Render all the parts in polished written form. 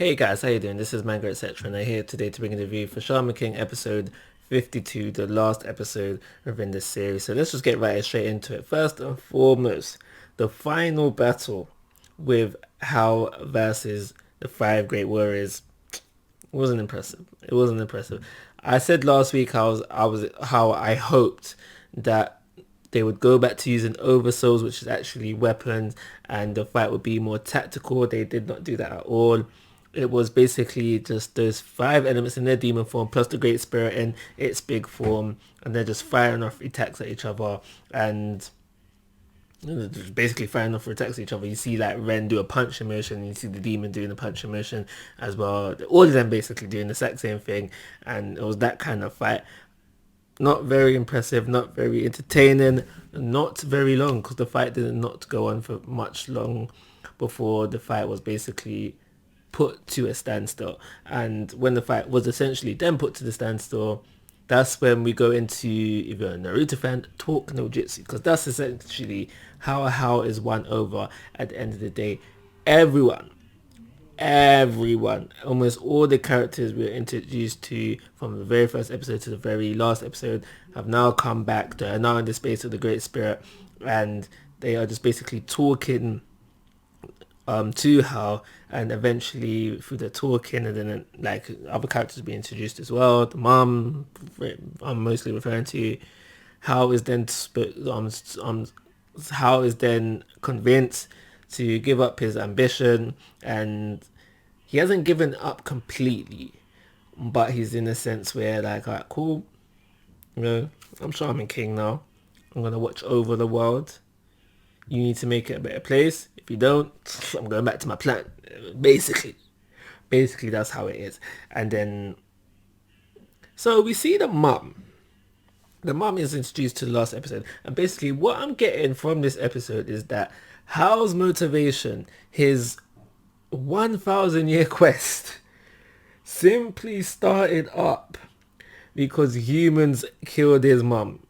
Hey guys, how you doing? This is Manga etc. and I'm here today to bring a review for Shaman King episode 52, the last episode within this series. So let's just get right straight into it. First and foremost, the final battle with Hao versus the Five Great Warriors wasn't impressive. It wasn't impressive. I said last week how I hoped that they would go back to using oversouls, which is actually weapons, and the fight would be more tactical. They did not do that at all. It was basically just those five elements in their demon form plus the great spirit in its big form, and they're just firing off attacks at each other and basically firing off attacks at each other. You see like Ren do a punching motion, and you see the demon doing a punching motion as well. All of them basically doing the exact same thing, and it was that kind of fight. Not very impressive, not very entertaining, not very long because the fight did not go on for much long before the fight was basically put to a standstill. And when the fight was essentially then put to the standstill, that's when we go into, if you're a Naruto fan, talk no jutsu, because that's essentially how is won over at the end of the day. Everyone, almost all the characters we were introduced to from the very first episode to the very last episode have now come back. They are now in the space of the Great Spirit, and they are just basically talking to Hal, and eventually through the talking and then like other characters being introduced as well. The mom I'm mostly referring to. Hal is then Hal is then convinced to give up his ambition, and he hasn't given up completely, but he's in a sense where like, alright, cool, I'm Shaman King now. I'm gonna watch over the world. You need to make it a better place. If you don't, I'm going back to my plan. Basically that's how it is. And then, so we see the mum. The mum is introduced to the last episode, and basically what I'm getting from this episode is that Hal's motivation, his 1,000-year quest, simply started up because humans killed his mum.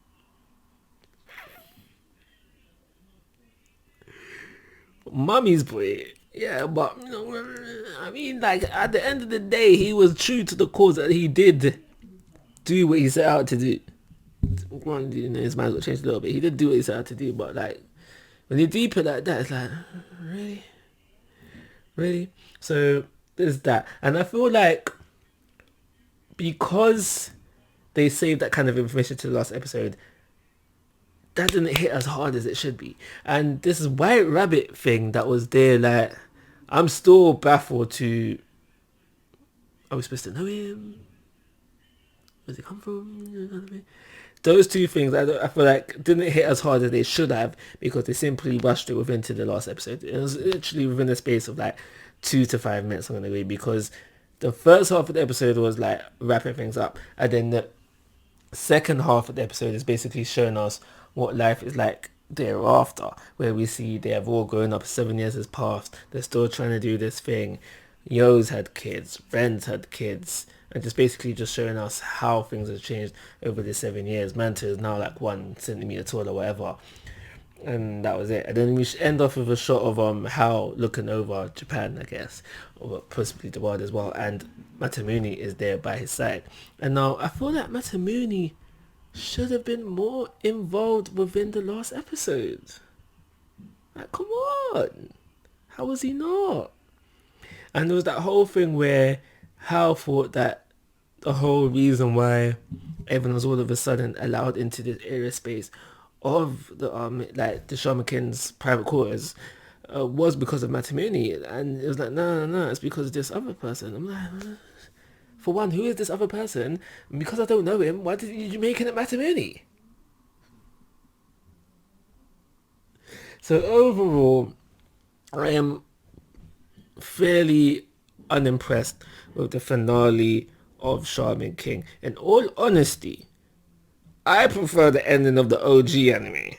Mummy's boy. Yeah, but I mean, like at the end of the day, he was true to the cause that he did do what he set out to do. One, his mind got changed a little bit. He did do what he set out to do, but like when you deep it like that, it's like really, really. So there's that, and I feel like because they saved that kind of information to the last episode, that didn't hit as hard as it should be. And this white rabbit thing that was there, like, I'm still baffled to, are we supposed to know him? Where's he come from? Those two things I feel like didn't hit as hard as they should have because they simply rushed it within to the last episode. It was literally within the space of like 2 to 5 minutes, I'm gonna agree, because the first half of the episode was like wrapping things up, and then the second half of the episode is basically showing us what life is like thereafter, where we see they have all grown up. 7 years has passed, they're still trying to do this thing. Yo's had kids, friends had kids, and just basically just showing us how things have changed over the 7 years. Manta is now like 1 centimeter tall or whatever, and that was it. And then we end off with a shot of Hal looking over Japan, I guess, or possibly the world as well, and Matamuni is there by his side. And now I feel like Matamuni should have been more involved within the last episode. Like, come on, how was he not? And there was that whole thing where Hal thought that the whole reason why everyone was all of a sudden allowed into this area space of the like the Shaman King's private quarters was because of Matamuni, and it was like no, it's because of this other person. I'm like, for one, who is this other person? And because I don't know him, why did you make it Matamuni? So overall, I am fairly unimpressed with the finale of Shaman King. In all honesty, I prefer the ending of the OG anime.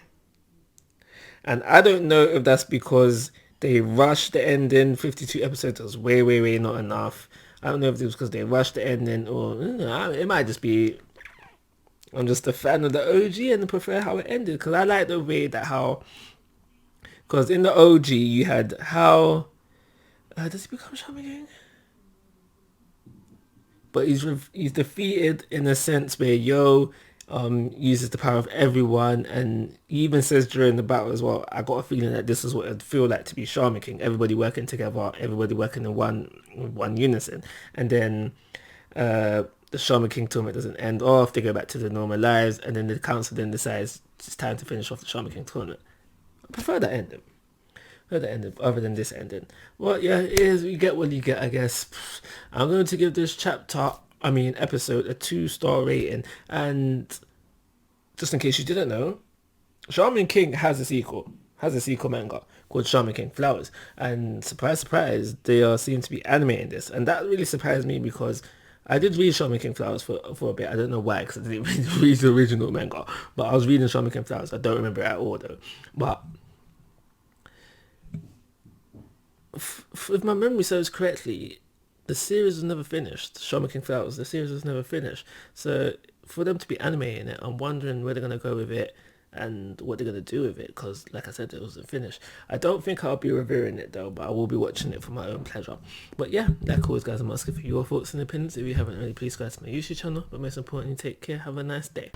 And I don't know if that's because they rushed the ending. 52 episodes was way not enough. I don't know if it was because they rushed the ending, or it might just be I'm just a fan of the OG and prefer how it ended, because I like the way that how, because in the OG you had how does he become Shaman King? but he's defeated in a sense where Yo uses the power of everyone, and he even says during the battle as well, I got a feeling that this is what it'd feel like to be Shaman King, everybody working together, everybody working in one unison. And then the Shaman King tournament doesn't end off, they go back to their normal lives, and then the council then decides it's time to finish off the Shaman King tournament. I prefer that ending. The ending, other than this ending. Well, yeah, it is. You get what you get, I guess. I'm going to give this episode a 2-star rating. And just in case you didn't know, Shaman King has a sequel. Manga called Shaman King Flowers. And surprise, surprise, they are seen to be animating this. And that really surprised me because I did read Shaman King Flowers for a bit. I don't know why, because I didn't read the original manga. But I was reading Shaman King Flowers. I don't remember it at all, though. But if my memory serves correctly, the series was never finished. Shaman King Flowers, the series was never finished. So for them to be animating it, I'm wondering where they're going to go with it and what they're going to do with it, because like I said, it wasn't finished. I don't think I'll be reviewing it though, but I will be watching it for my own pleasure. But yeah, that calls, guys. I'm asking for your thoughts and opinions. If you haven't already, please subscribe to my YouTube channel, but most importantly, take care, have a nice day.